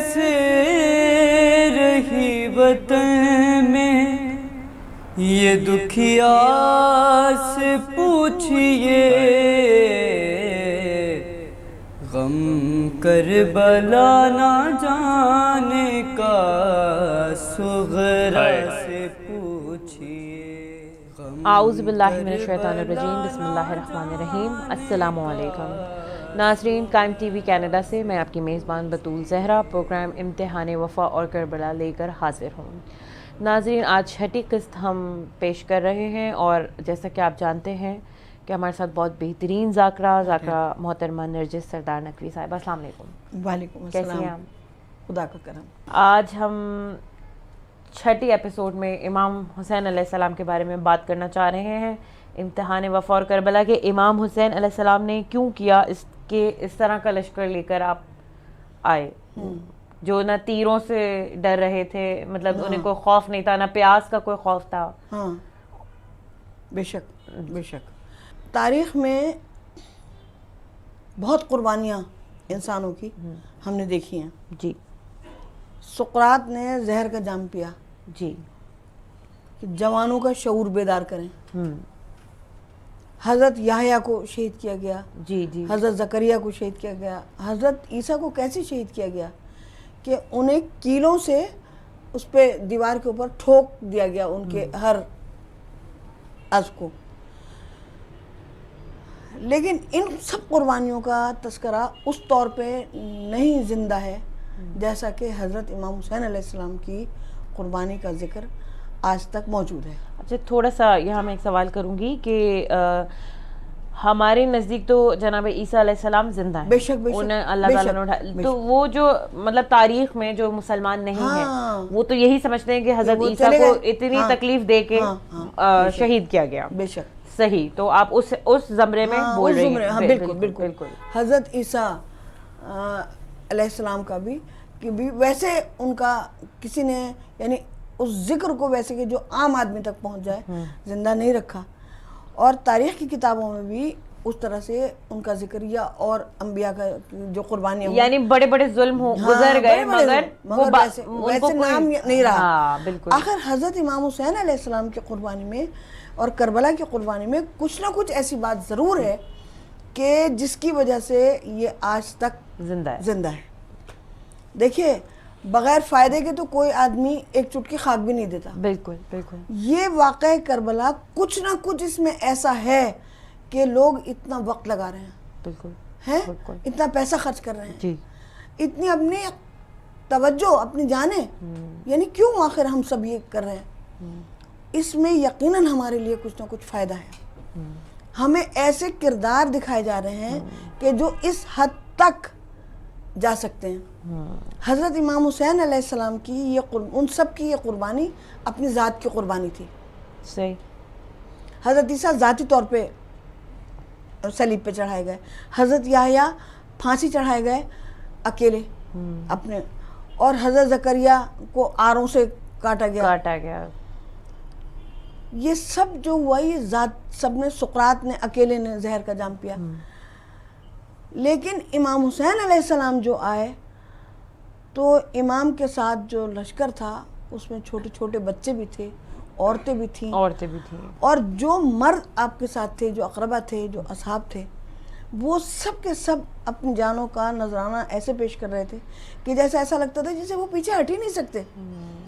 کیسے رہی وطن میں یہ دکھیا سے پوچھئے، غم کربلا نہ جانے کا صغرا سے پوچھئے۔ اعوذ باللہ من الشیطان الرجیم، بسم اللہ الرحمن الرحیم۔ السلام علیکم ناظرین، قائم ٹی وی کینیڈا سے میں آپ کی میزبان بطول زہرا پروگرام امتحان وفا اور کربلا لے کر حاضر ہوں۔ ناظرین، آج چھٹی قسط ہم پیش کر رہے ہیں، اور جیسا کہ آپ جانتے ہیں کہ ہمارے ساتھ بہت بہترین ذاکرہ محترمہ نرجس سردار نقوی صاحبہ، السلام علیکم۔ وعلیکم کیسی السلام۔ ہیں آپ؟ خدا کا کرم۔ آج ہم چھٹی ایپیسوڈ میں امام حسین علیہ السلام کے بارے میں بات کرنا چاہ رہے ہیں، امتحان وفا اور کربلا کے امام حسین علیہ السلام نے کیوں کیا اس طرح کا لشکر لے کر آپ آئے، جو نہ تیروں سے ڈر رہے تھے، مطلب انہیں کوئی خوف نہیں تھا، نہ پیاس کا کوئی خوف تھا۔ ہاں، بے شک بے شک۔ تاریخ میں بہت قربانیاں انسانوں کی ہم نے دیکھی ہیں۔ جی سقراط نے زہر کا جام پیا جی، کہ جوانوں کا شعور بیدار کریں۔ حضرت یحییٰ کو شہید کیا گیا، جی جی، حضرت زکریا کو شہید کیا گیا۔ حضرت عیسیٰ کو کیسے شہید کیا گیا کہ انہیں کیلوں سے اس پہ دیوار کے اوپر ٹھوک دیا گیا، ان کے ہر عضو کو۔ لیکن ان سب قربانیوں کا تذکرہ اس طور پہ نہیں زندہ ہے جیسا کہ حضرت امام حسین علیہ السلام کی قربانی کا ذکر آج تک موجود ہے۔ اچھا، تھوڑا سا یہاں میں ایک سوال کروں گی کہ ہمارے نزدیک تو جناب عیسیٰ علیہ السلام زندہ ہیں، بے شک بے شک، انہیں اللہ تعالیٰ نے اٹھایا، تو وہ جو مطلب تاریخ میں جو مسلمان نہیں ہیں وہ تو یہی سمجھتے ہیں کہ حضرت عیسیٰ کو اتنی تکلیف دے کے شہید کیا گیا۔ بے شک صحیح، تو آپ اس زمرے میں بول رہے ہیں۔ ہاں، بالکل بالکل۔ حضرت عیسیٰ علیہ السلام کا بھی کہ ویسے ان کا کسی نے یعنی اس ذکر کو ویسے کہ جو عام آدمی تک پہنچ جائے زندہ نہیں رکھا، اور تاریخ کی کتابوں میں بھی اس طرح سے ان کا ذکر یا اور انبیاء کا جو قربانیاں یعنی بڑے بڑے ظلم گزر گئے، مگر ویسے نام نہیں رہا۔ ہاں بالکل۔ آخر حضرت امام حسین علیہ السلام کی قربانی میں اور کربلا کی قربانی میں کچھ نہ کچھ ایسی بات ضرور ہے کہ جس کی وجہ سے یہ آج تک زندہ ہے۔ دیکھیے، بغیر فائدے کے تو کوئی آدمی ایک چٹکی خاک بھی نہیں دیتا۔ بالکل بالکل۔ یہ واقعہ کربلا کچھ نہ کچھ اس میں ایسا ہے کہ لوگ اتنا وقت لگا رہے ہیں، بالکل ہیں بالکل، اتنا پیسہ خرچ کر رہے ہیں، جی، اتنی اپنی توجہ، اپنی جانیں، یعنی کیوں آخر ہم سب یہ کر رہے ہیں؟ اس میں یقیناً ہمارے لیے کچھ نہ کچھ فائدہ ہے۔ ہمیں ایسے کردار دکھائے جا رہے ہیں کہ جو اس حد تک جا سکتے ہیں۔ حضرت امام حسین علیہ السلام کی ان سب کی یہ قربانی اپنی ذات کی قربانی تھی۔ صحیح۔ حضرت عیسیٰ ذاتی طور پہ صلیب پہ چڑھائے گئے، حضرت یحییٰ پھانسی چڑھائے گئے اکیلے اپنے، اور حضرت زکریا کو آروں سے کاٹا گیا۔ یہ سب جو ہوا یہ ذات سب نے، سقراط نے اکیلے نے زہر کا جام پیا۔ لیکن امام حسین علیہ السلام جو آئے تو امام کے ساتھ جو لشکر تھا اس میں چھوٹے چھوٹے بچے بھی تھے، عورتیں بھی تھیں، اور جو مرد آپ کے ساتھ تھے، جو اقربا تھے، جو اصحاب تھے، وہ سب کے سب اپنی جانوں کا نذرانہ ایسے پیش کر رہے تھے کہ جیسے ایسا لگتا تھا جیسے وہ پیچھے ہٹ ہی نہیں سکتے،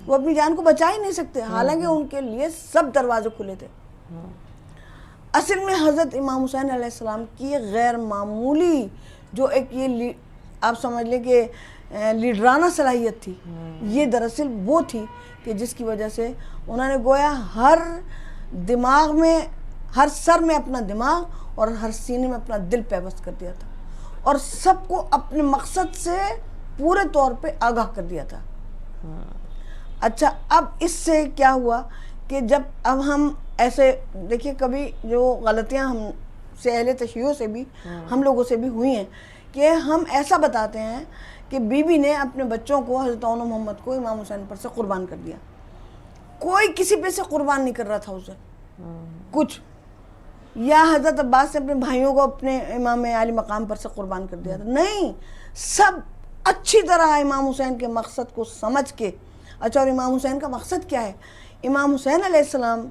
وہ اپنی جان کو بچا ہی نہیں سکتے، حالانکہ ان کے لیے سب دروازے کھلے تھے۔ اصل میں حضرت امام حسین علیہ السلام کی غیر معمولی جو ایک یہ آپ سمجھ لیں کہ لیڈرانہ صلاحیت تھی، یہ دراصل وہ تھی کہ جس کی وجہ سے انہوں نے گویا ہر دماغ میں، ہر سر میں اپنا دماغ اور ہر سینے میں اپنا دل پیوست کر دیا تھا، اور سب کو اپنے مقصد سے پورے طور پہ آگاہ کر دیا تھا۔ اچھا، اب اس سے کیا ہوا کہ جب اب ہم ایسے دیکھیے، کبھی جو غلطیاں ہم سے اہل تشیع سے بھی ہم لوگوں سے بھی ہوئی ہیں کہ ہم ایسا بتاتے ہیں کہ بی بی نے اپنے بچوں کو حضرت محمد کو امام حسین پر سے قربان کر دیا۔ کوئی کسی پہ سے قربان نہیں کر رہا تھا اس دن کچھ، یا حضرت عباس نے اپنے بھائیوں کو اپنے امام عالی مقام پر سے قربان کر دیا تھا، نہیں، سب अच्छी तरह इमाम हुसैन के मकसद को समझ के। अच्छा, और इमाम हुसैन का मकसद क्या है? इमाम हुसैन अलैहिस्सलाम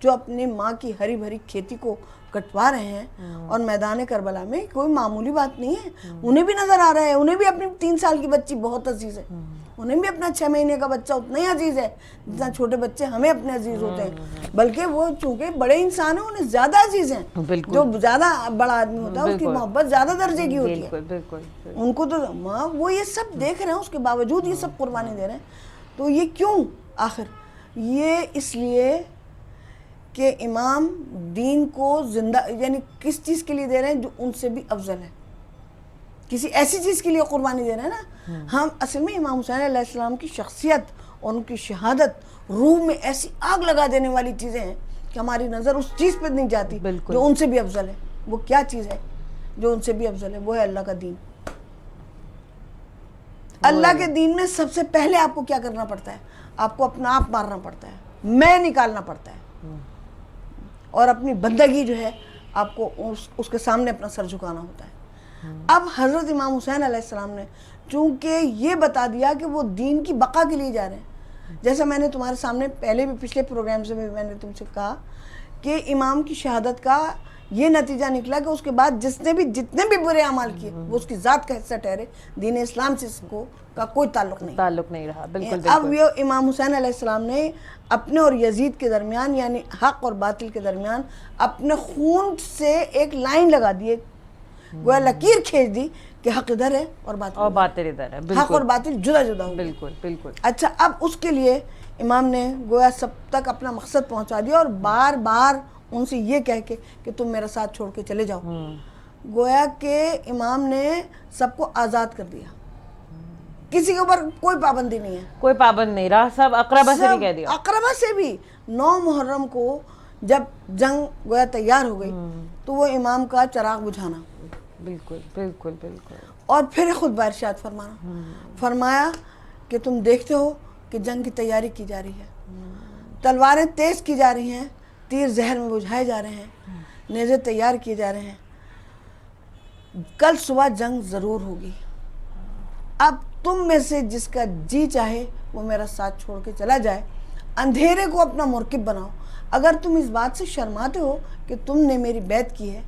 जो अपनी माँ की हरी भरी खेती को कटवा रहे हैं और मैदान करबला में, कोई मामूली बात नहीं है। उन्हें भी नज़र आ रहा है, उन्हें भी अपनी 3 साल की बच्ची बहुत अजीज़ है, उन्हें भी अपना 6 महीने का बच्चा उतना ही अजीज़ है जितना छोटे बच्चे हमें अपने अजीज़ होते हैं। बल्कि वो चूँकि बड़े इंसान हैं, उन्हें ज़्यादा अजीज़ हैं। जो ज़्यादा बड़ा आदमी होता है उसकी मोहब्बत ज़्यादा दर्जे की होती है। उनको तो माँ, वो ये सब देख रहे हैं, उसके बावजूद ये सब कुर्बानी दे रहे हैं। तो ये क्यों? आखिर ये इसलिए कि इमाम दीन को जिंदा, यानी किस चीज़ के लिए दे रहे हैं जो उनसे भी अफजल है, किसी ऐसी चीज़ के लिए कुर्बानी दे रहे हैं ना। हम असल में इमाम हुसैन अलैहिस्सलाम की शख्सियत और उनकी शहादत रूह में ऐसी आग लगा देने वाली चीज़ें हैं कि हमारी नज़र उस चीज़ पर नहीं जाती जो उनसे भी अफजल है। वो क्या चीज़ है जो उनसे भी अफजल है? वो है अल्लाह का दीन। अल्लाह के दीन में सबसे पहले आपको क्या करना पड़ता है? आपको अपना आप मारना पड़ता है, मैं निकालना पड़ता है, और अपनी बंदगी जो है आपको उसके सामने अपना सर झुकाना होता है। अब हज़रत इमाम हुसैन अलैहिस्सलाम ने चूँकि ये बता दिया कि वो दीन की बका के लिए जा रहे हैं, जैसा मैंने तुम्हारे सामने पहले भी पिछले प्रोग्राम से भी मैंने तुमसे कहा कि इमाम की शहादत का ये नतीजा निकला कि उसके बाद जितने भी बुरे अमाल किए वो उसकी ज़ात का हिस्सा ठहरे, दीन इस्लाम से इसको का कोई ताल्लुक़ नहीं रहा। बिल्कुल। अब ये इमाम हुसैन अलैहिस्सलाम ने अपने और यजीद के दरमियान, यानी हक़ और बातिल के दरमियान, अपने खून से एक लाइन लगा दी, गोया लकीर खींच दी कि हक़ इधर है और बातिल इधर है, हक़ और बातिल जुदा जुदा हो। बिल्कुल। अच्छा, अब उसके लिए इमाम ने गोया सब तक अपना मकसद पहुंचा दिया और बार बार उनसे ये कह के कि तुम मेरा साथ छोड़ के चले जाओ। गोया के इमाम ने सबको आज़ाद कर दिया, किसी के ऊपर कोई पाबंदी नहीं है, कोई पाबंद नहीं रहा, सब अकरबा से भी कह दिया। अकरबा से भी 9 मुहर्रम को जब जंग गोया तैयार हो गई तो वो इमाम का चराग बुझाना। बिल्कुल। और फिर खुतबा इरशाद फरमाया कि तुम देखते हो कि जंग की तैयारी की जा रही है, तलवारें तेज़ की जा रही हैं, तीर जहर में बुझाए जा रहे हैं, नेज़े तैयार किए जा रहे हैं, कल सुबह जंग ज़रूर होगी। अब तुम में से जिसका जी चाहे वो मेरा साथ छोड़ के चला जाए, अंधेरे को अपना मुरकिब बनाओ। अगर तुम इस बात से शर्माते हो कि तुमने मेरी बैत की है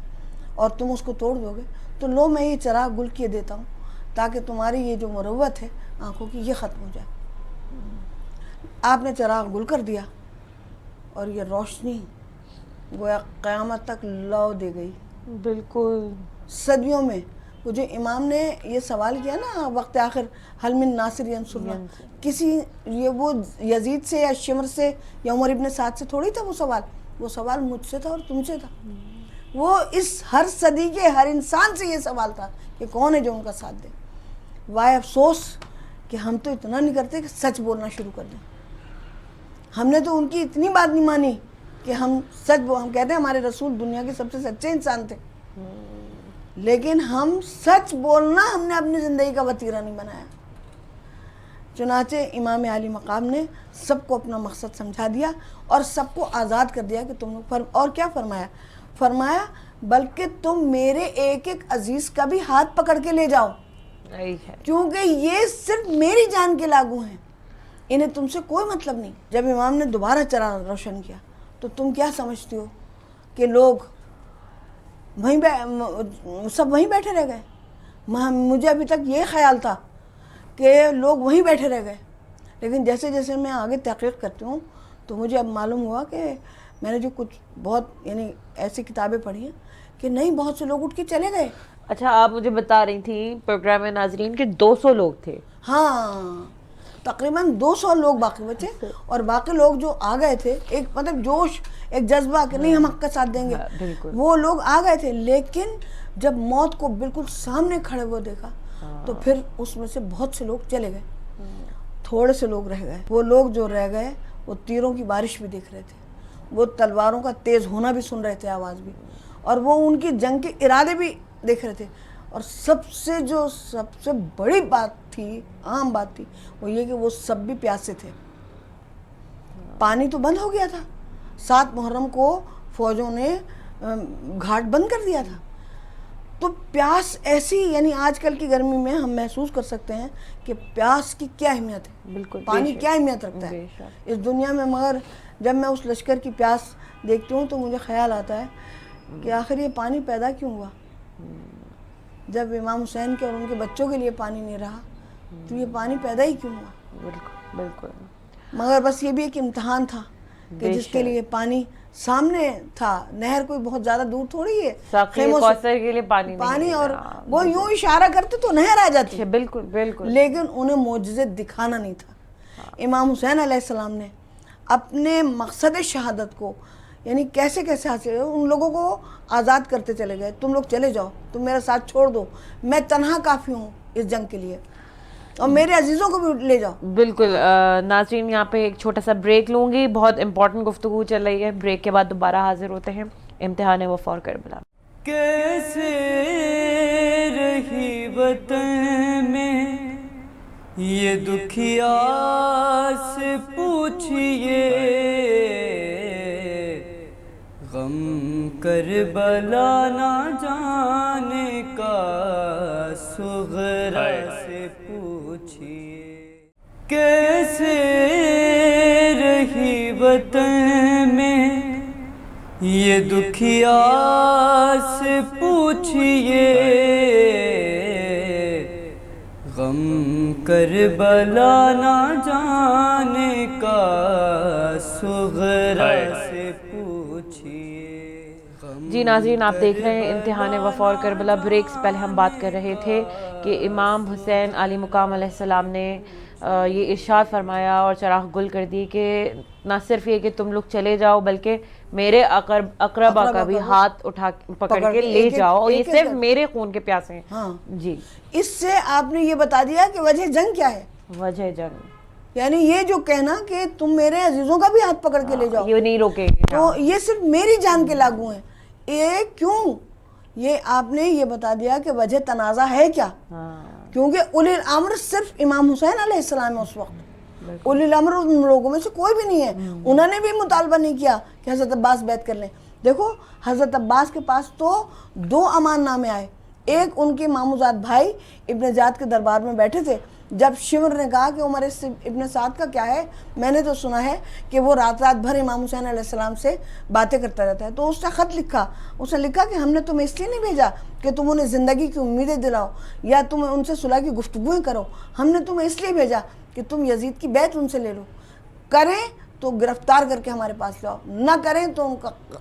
और तुम उसको तोड़ दोगे, तो लो मैं ये चराग गुल किए देता हूँ ताकि तुम्हारी ये जो मुरव्वत है आँखों की, ये ख़त्म हो जाए। आपने चराग गुल कर दिया और ये रोशनी गोया क़यामत तक लौ दे गई। बिल्कुल। सदियों में वो जो इमाम ने ये सवाल किया ना वक्त आखिर, हल मिन नासिर यंसुरना, किसी ये वो यजीद से या शिमर से या उमर इब्न साद से थोड़ी था वो सवाल मुझसे था और तुमसे था। वो इस हर सदी के हर इंसान से ये सवाल था कि कौन है जो उनका साथ दे। वाह अफसोस कि हम तो इतना नहीं करते कि सच बोलना शुरू कर दें। हमने तो उनकी इतनी बात नहीं मानी कि हम कहते हैं हमारे रसूल दुनिया के सबसे सच्चे इंसान थे, लेकिन हम सच बोलना हमने अपनी ज़िंदगी का वतीरा नहीं बनाया। चुनाचे इमाम आली मकाम ने सबको अपना मकसद समझा दिया और सबको आज़ाद कर दिया कि तुम लोग और क्या फरमाया बल्कि तुम मेरे एक एक अजीज़ का भी हाथ पकड़ के ले जाओ, क्योंकि ये सिर्फ मेरी जान के लागू हैं, इन्हें तुमसे कोई मतलब नहीं। जब इमाम ने दोबारा चराग रोशन किया तो तुम क्या समझती हो कि लोग सब वहीं बैठे रह गए? मुझे अभी तक ये ख्याल था कि लोग वहीं बैठे रह गए, लेकिन जैसे जैसे मैं आगे तहक़ीक़ करती हूँ तो मुझे अब मालूम हुआ कि मैंने जो कुछ बहुत यानी ऐसी किताबें पढ़ी हैं कि नहीं, बहुत से लोग उठ के चले गए। अच्छा, आप मुझे बता रही थी प्रोग्राम में नाजरीन के 200 लोग थे। हाँ, तकरीबन 200 लोग बाकी बचे और बाकी लोग जो आ गए थे, एक मतलब जोश, एक जज्बा कि नहीं हम हक़ का साथ देंगे, वो लोग आ गए थे। लेकिन जब मौत को बिल्कुल सामने खड़े हुए देखा तो फिर उसमें से बहुत से लोग चले गए, थोड़े से लोग रह गए। वो लोग जो रह गए वो तीरों की बारिश भी देख रहे थे, वो तलवारों का तेज़ होना भी सुन रहे थे, आवाज़ भी, और वो उनकी जंग के इरादे भी देख रहे थे। और सबसे बड़ी बात थी, आम बात थी, वो ये कि वो सब भी प्यासे थे। पानी तो बंद हो गया था, 7 मुहर्रम को फ़ौजों ने घाट बंद कर दिया था, تو پیاس ایسی، یعنی آج کل کی گرمی میں ہم محسوس کر سکتے ہیں کہ پیاس کی کیا اہمیت ہے، بالکل، پانی کیا اہمیت رکھتا ہے اس دنیا میں. مگر جب میں اس لشکر کی پیاس دیکھتی ہوں تو مجھے خیال آتا ہے کہ آخر یہ پانی پیدا کیوں ہوا. جب امام حسین کے اور ان کے بچوں کے لیے پانی نہیں رہا تو یہ پانی پیدا ہی کیوں ہوا. بالکل بالکل. مگر بس یہ بھی ایک امتحان تھا کہ جس کے لیے پانی سامنے تھا. نہر کوئی بہت زیادہ دور تھوڑی ہے، کوثر کے لیے پانی اور وہ یوں اشارہ کرتے تو نہر آ جاتی. بالکل بالکل. لیکن انہیں معجزے دکھانا نہیں تھا. امام حسین علیہ السلام نے اپنے مقصد شہادت کو یعنی کیسے کیسے حاصل، ان لوگوں کو آزاد کرتے چلے گئے. تم لوگ چلے جاؤ، تم میرا ساتھ چھوڑ دو، میں تنہا کافی ہوں اس جنگ کے لیے، اور میرے عزیزوں کو بھی لے جاؤ. بالکل. ناظرین یہاں پہ ایک چھوٹا سا بریک لوں گی. بہت امپورٹنٹ گفتگو چل رہی ہے. بریک کے بعد دوبارہ حاضر ہوتے ہیں. امتحان وفا اور کربلا. کیسے رہی وطن میں یہ دکھیا سے پوچھئے، غم کربلا نہ جانے کا صغرا سے پوچھئے. کیسے رہی وطن میں یہ دکھیا سے پوچھئے، غم کربلا نہ جانے کا صغرا سے پوچھئے. جی ناظرین، آپ دیکھ رہے ہیں امتحان وفا اور کربلا. بریک سے پہلے ہم بات کر رہے تھے کہ امام حسین علی مقام علیہ السلام نے یہ ارشاد فرمایا اور چراغ گل کر دی کہ نہ صرف یہ کہ تم لوگ چلے جاؤ بلکہ میرے اقربا کا بھی ہاتھ اٹھا پکڑ کے لے جاؤ، اور یہ صرف میرے خون کے پیاسے ہیں. ہاں جی. اس سے آپ نے یہ بتا دیا کہ وجہ جنگ کیا ہے. وجہ جنگ یعنی یہ جو کہنا کہ تم میرے عزیزوں کا بھی ہاتھ پکڑ کے لے جاؤ، یہ نہیں روکیں گے، تو یہ صرف میری جان کے لاگو ہیں. یہ کیوں؟ یہ آپ نے یہ بتا دیا کہ وجہ تنازع ہے کیا. کیونکہ اولی الامر صرف امام حسین علیہ السلام ہے اس وقت. اولی الامر ان لوگوں میں سے کوئی بھی نہیں ہے. انہوں نے بھی مطالبہ نہیں کیا کہ حضرت عباس بیعت کر لیں. دیکھو حضرت عباس کے پاس تو 2 امان نامے آئے. ایک ان کے ماموزاد بھائی ابن زیاد کے دربار میں بیٹھے تھے. جب شمر نے کہا کہ عمر ابن سعد کا کیا ہے، میں نے تو سنا ہے کہ وہ رات بھر امام حسین علیہ السلام سے باتیں کرتا رہتا ہے. تو اس نے خط لکھا. اس نے لکھا کہ ہم نے تمہیں اس لیے نہیں بھیجا کہ تم انہیں زندگی کی امیدیں دلاؤ یا تم ان سے صلح کی گفتگویں کرو. ہم نے تمہیں اس لیے بھیجا کہ تم یزید کی بیعت ان سے لے لو. کریں تو گرفتار کر کے ہمارے پاس لاؤ، نہ کریں تو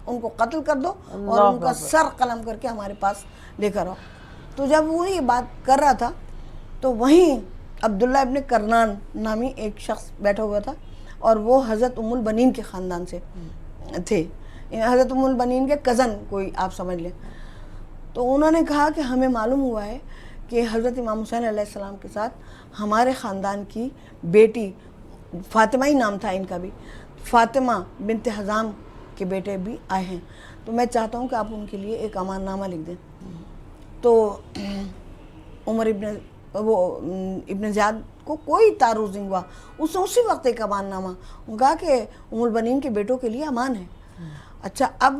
ان کو قتل کر دو اور ان کا سر قلم کر کے ہمارے پاس لے کر آؤ. تو جب وہ یہ بات کر رہا تھا تو وہیں عبداللہ ابن کرنان نامی ایک شخص بیٹھا ہوا تھا، اور وہ حضرت ام البنین کے خاندان سے تھے. حضرت ام البنین کے کزن کوئی آپ سمجھ لیں. تو انہوں نے کہا کہ ہمیں معلوم ہوا ہے کہ حضرت امام حسین علیہ السلام کے ساتھ ہمارے خاندان کی بیٹی فاطمہ ہی نام تھا ان کا بھی، فاطمہ بنت حزام کے بیٹے بھی آئے ہیں. تو میں چاہتا ہوں کہ آپ ان کے لیے ایک امان نامہ لکھ دیں. تو عمر ابن زیاد کو کوئی تعرض نہیں ہوا. اس نے اسی وقت ایک امان نامہ کہا کہ ام البنین کے بیٹوں کے لیے امان ہے. اچھا، اب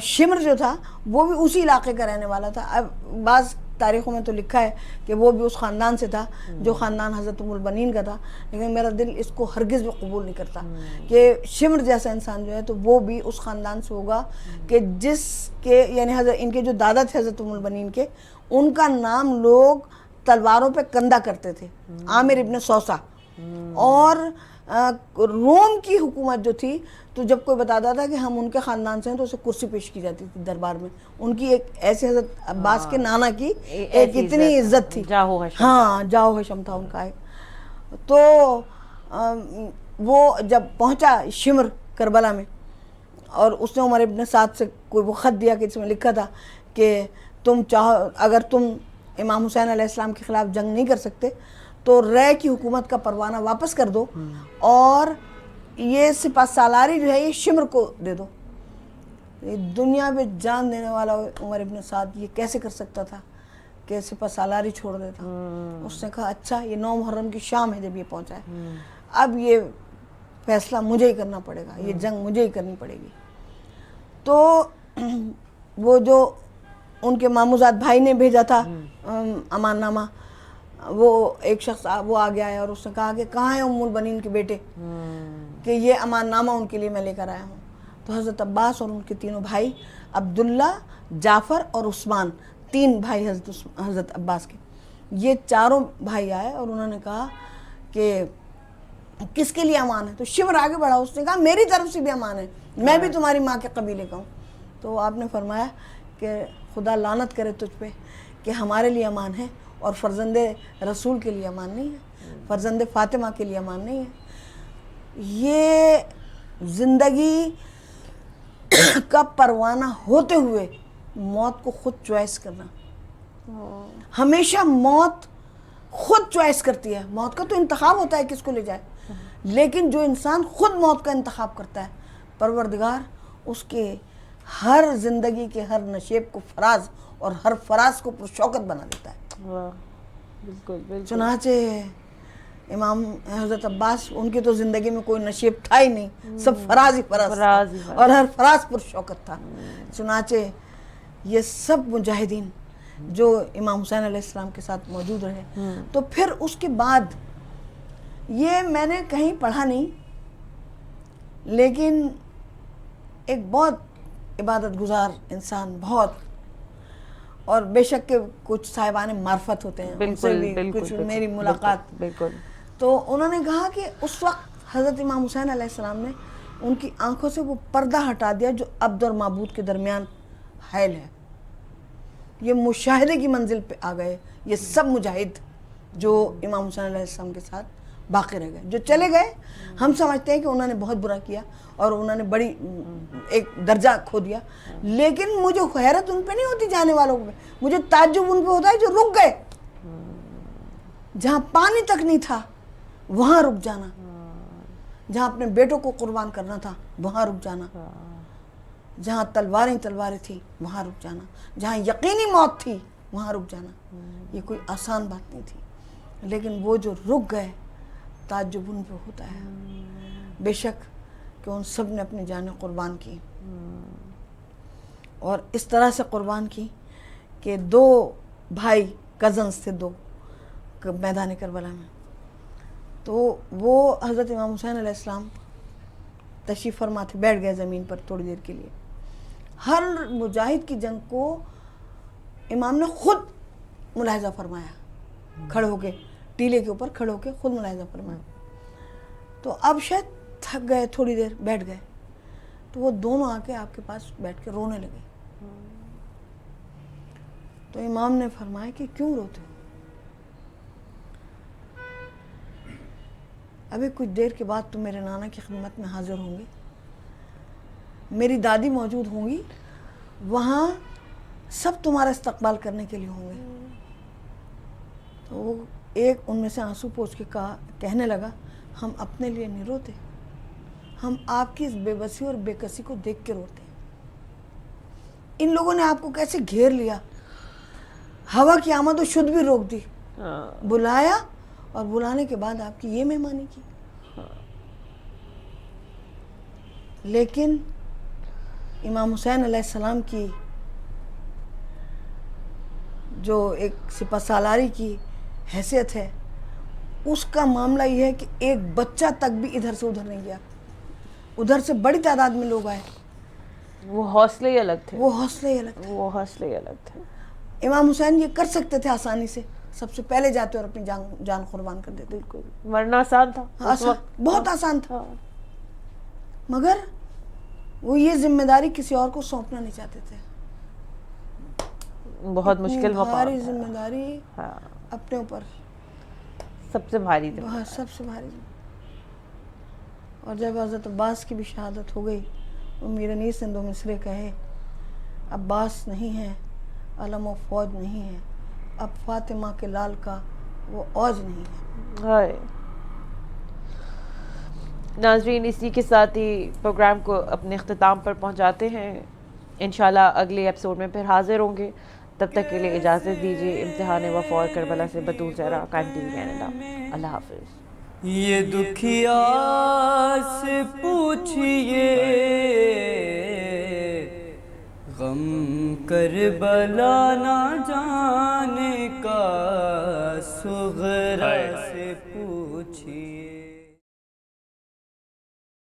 شمر جو تھا وہ بھی اسی علاقے کا رہنے والا تھا. اب بعض تاریخوں میں تو لکھا ہے کہ وہ بھی اس خاندان سے تھا جو خاندان حضرت ام البنین کا تھا، لیکن میرا دل اس کو ہرگز بھی قبول نہیں کرتا کہ شمر جیسا انسان جو ہے تو وہ بھی اس خاندان سے ہوگا کہ جس کے یعنی ان کے جو دادا تھے حضرت ام البنین کے، ان کا نام لوگ تلواروں پہ کندہ کرتے تھے، عامر ابن سوسہ. اور روم کی حکومت جو تھی تو جب کوئی بتاتا تھا کہ ہم ان کے خاندان سے ہیں تو اسے کرسی پیش کی جاتی تھی دربار میں. ان کی ایک ایسے حضرت عباس کے نانا کی ایک اتنی عزت تھی. ہاں، جاؤ حشم تھا ان کا ایک. تو وہ جب پہنچا شمر کربلا میں اور اس نے عمر ابن سعد سے کوئی وہ خط دیا کہ اس میں لکھا تھا کہ تم چاہو اگر تم امام حسین علیہ السلام کے خلاف جنگ نہیں کر سکتے تو رے کی حکومت کا پروانہ واپس کر دو اور یہ سپہ سالاری جو ہے یہ شمر کو دے دو. دنیا میں جان دینے والا عمر ابن سعد یہ کیسے کر سکتا تھا کہ سپہ سالاری چھوڑ دیتا. اس نے کہا اچھا، یہ 9 محرم کی شام ہے جب یہ پہنچا ہے، اب یہ فیصلہ مجھے ہی کرنا پڑے گا، یہ جنگ مجھے ہی کرنی پڑے گی. تو وہ جو उनके मामूजाद भाई ने भेजा था अमान नामा, वो एक शख्स वो आ गया है और उसने कहा कि कहाँ है उम्मुल बनीन के बेटे, कि ये अमान नामा उनके लिए मैं लेकर आया हूँ। तो हज़रत अब्बास और उनके तीनों भाई, अब्दुल्ला, जाफ़र और उस्मान, 3 भाई हज़रत अब्बास के, ये चारों भाई आए और उन्होंने कहा कि किसके लिए अमान है। तो शिवर आगे बढ़ा, उसने कहा मेरी तरफ से भी अमान है, मैं भी तुम्हारी माँ के कबीले का हूँ। तो आपने फरमाया कि खुदा लानत करे तुझ पे कि हमारे लिए अमान है और फ़र्जंदे रसूल के लिए अमान नहीं है, फ़र्जंदे फ़ातिमा के लिए अमान नहीं है। ये ज़िंदगी का परवाना होते हुए मौत को खुद चॉइस करना, हमेशा मौत खुद चॉइस करती है। मौत का तो इंतखाब होता है किसको ले जाए, लेकिन जो इंसान खुद मौत का इंतखाब करता है, परवरदिगार उसके हर ज़िंदगी के हर नशेब को फराज और हर फराज को पुरशौकत बना देता है। बिल्कुल बिल्कुल। चुनाचे इमाम हज़रत अब्बास, उनकी तो ज़िंदगी में कोई नशेब था ही नहीं, सब फराज ही फराज था और हर फराज पुरशौकत था। चुनाचे ये सब मुजाहिदीन जो इमाम हुसैन अलैहिस्सलाम के साथ मौजूद रहे, तो फिर उसके बाद ये मैंने कहीं पढ़ा नहीं, लेकिन एक बहुत इबादत गुजार इंसान, बहुत, और बेशक के कुछ साहिबान मार्फत होते हैं, उनसे भी कुछ मेरी मुलाकात, बिल्कुल। तो उन्होंने कहा कि उस वक्त हज़रत इमाम हुसैन अलैहिस्सलाम ने उनकी आंखों से वो पर्दा हटा दिया जो अब्द और माबूद के दरमियान हायल है। ये मुशाहिदे की मंजिल पे आ गए ये सब मुजाहिद जो इमाम हुसैन अलैहिस्सलाम के साथ बाकी रह गए। जो चले गए हम समझते हैं कि उन्होंने बहुत बुरा किया और उन्होंने बड़ी एक दर्जा खो दिया, लेकिन मुझे हैरत उन पे नहीं होती जाने वालों पे, मुझे ताज्जुब उन पे होता है जो रुक गए। जहाँ पानी तक नहीं था वहाँ रुक जाना, जहाँ अपने बेटों को कुर्बान करना था वहाँ रुक जाना, जहाँ तलवारें थी वहाँ रुक जाना, जहाँ यकीनी मौत थी वहाँ रुक जाना। ये कोई आसान बात नहीं थी, लेकिन वो जो रुक गए ताज्जुब उन पे होता है। बेशक कि उन सब ने अपनी जानें कुर्बान की और इस तरह से कुर्बान की कि 2 भाई कज़न्स थे, 2 मैदान करबला में, तो वो हज़रत इमाम हुसैन अलैहिस्सलाम तशरीफ़ फरमा थे, बैठ गए ज़मीन पर थोड़ी देर के लिए। हर मुजाहिद की जंग को इमाम ने खुद मुलाहिज़ा फरमाया, खड़े होके टीले के ऊपर खड़े होके खुद मुलाहिज़ा फरमाया। तो अब शायद थक गए, थोड़ी देर बैठ गए, तो वो दोनों आके आपके पास बैठ के रोने लगे। तो इमाम ने फरमाया कि क्यों रोते हो? अभी कुछ देर के बाद तुम मेरे नाना की खिदमत में हाजिर होंगे, मेरी दादी मौजूद होंगी, वहाँ सब तुम्हारा इस्तकबाल करने के लिए होंगे। तो वो एक उनमें से आंसू पोंछ के कहने लगा, हम अपने लिए नहीं रोते, हम आपकी इस बेबसी और बेकसी को देख के रोते हैं। इन लोगों ने आपको कैसे घेर लिया, हवा की आमद व शुद्ध भी रोक दी, बुलाया और बुलाने के बाद आपकी ये मेहमानी की। लेकिन इमाम हुसैन अलैहिस्सलाम की जो एक सिपहसालारी की हैसियत है, उसका मामला ये है कि एक बच्चा तक भी इधर से उधर नहीं गया, उधर से बड़ी तादाद में लोग आए। वो हौसले ही अलग थे, वो हौसले ही अलग थे, वो हौसले ही अलग थे। इमाम हुसैन ये कर सकते थे आसानी से, सबसे पहले जाते और अपनी जान कुर्बान कर देते। बिल्कुल, मरना आसान था, बहुत आसान था, मगर वो ये जिम्मेदारी किसी और को सौंपना नहीं चाहते थे। बहुत मुश्किल भारी जिम्मेदारी अपने ऊपर, सबसे भारी थी, बहुत सबसे भारी। और जब हज़रत अब्बास की भी शहादत हो गई, वो मीरनीस ने 2 मिसरे कहे, अब्बास नहीं है, अलम व फौज नहीं है, अब फातिमा के लाल का वो औज नहीं है। हाय नाज़रीन, इसी के साथ ही प्रोग्राम को अपने अख्ताम पर पहुंचाते हैं। इंशाल्लाह अगले एपिसोड में फिर हाजिर होंगे, तब तक के लिए इजाज़त दीजिए। इम्तिहान वफ़ा और करबला से बतूल ज़हरा, काइम टीवी कनाडा। अल्लाह हाफ़िज़। ये दुखिया से पूछिए غم کربلا نہ جانے کا صغرا سے پوچھئے.